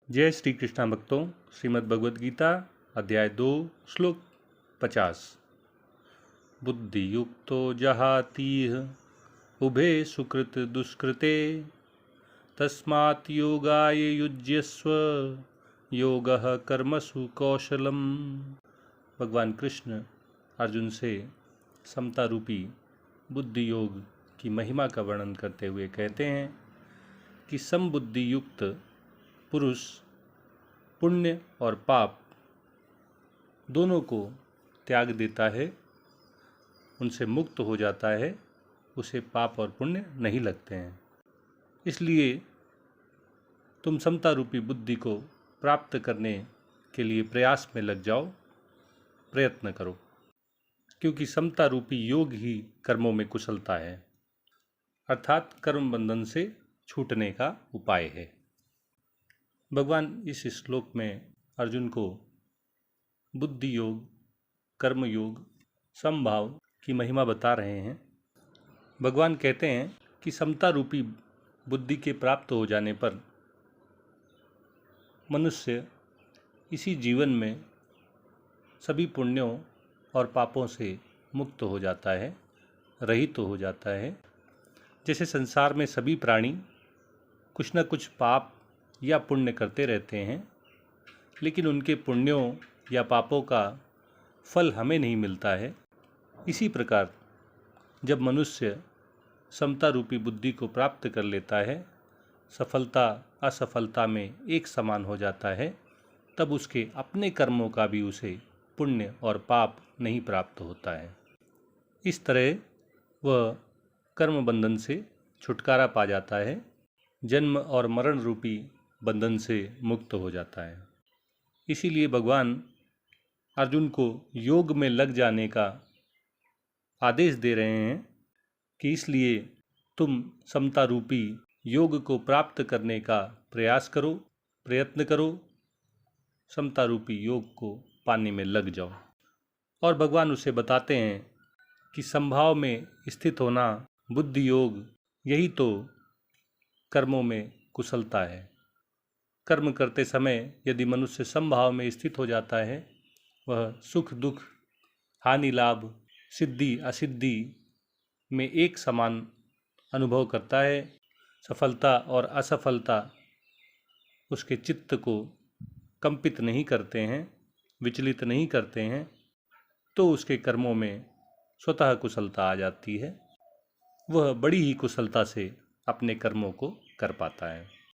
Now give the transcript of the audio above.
जय श्री कृष्णा भक्तों, श्रीमद् भगवद गीता अध्याय 2 श्लोक 50। बुद्धि युक्तो जहातीह उभे सुकृत दुष्कृते तस्मात् योगाय युज्यस्व योगः कर्मसु कौशलम। भगवान कृष्ण अर्जुन से समता रूपी बुद्धि योग की महिमा का वर्णन करते हुए कहते हैं कि समबुद्धि युक्त पुरुष पुण्य और पाप दोनों को त्याग देता है, उनसे मुक्त हो जाता है, उसे पाप और पुण्य नहीं लगते हैं। इसलिए तुम समता रूपी बुद्धि को प्राप्त करने के लिए प्रयास में लग जाओ, प्रयत्न करो, क्योंकि समता रूपी योग ही कर्मों में कुशलता है, अर्थात कर्म बंधन से छूटने का उपाय है। भगवान इस श्लोक में अर्जुन को बुद्धि योग, कर्म योग, समभाव की महिमा बता रहे हैं। भगवान कहते हैं कि समता रूपी बुद्धि के प्राप्त हो जाने पर मनुष्य इसी जीवन में सभी पुण्यों और पापों से मुक्त हो जाता है, रहित हो जाता है। जैसे संसार में सभी प्राणी कुछ न कुछ पाप या पुण्य करते रहते हैं, लेकिन उनके पुण्यों या पापों का फल हमें नहीं मिलता है। इसी प्रकार जब मनुष्य समता रूपी बुद्धि को प्राप्त कर लेता है, सफलता असफलता में एक समान हो जाता है, तब उसके अपने कर्मों का भी उसे पुण्य और पाप नहीं प्राप्त होता है। इस तरह वह कर्म बंधन से छुटकारा पा जाता है, जन्म और मरण रूपी बंधन से मुक्त हो जाता है। इसीलिए भगवान अर्जुन को योग में लग जाने का आदेश दे रहे हैं कि इसलिए तुम समता रूपी योग को प्राप्त करने का प्रयास करो, प्रयत्न करो, समता रूपी योग को पाने में लग जाओ। और भगवान उसे बताते हैं कि समभाव में स्थित होना, बुद्धि योग, यही तो कर्मों में कुशलता है। कर्म करते समय यदि मनुष्य समभाव में स्थित हो जाता है, वह सुख दुख, हानि लाभ, सिद्धि असिद्धि में एक समान अनुभव करता है। सफलता और असफलता उसके चित्त को कंपित नहीं करते हैं, विचलित नहीं करते हैं, तो उसके कर्मों में स्वतः कुशलता आ जाती है। वह बड़ी ही कुशलता से अपने कर्मों को कर पाता है।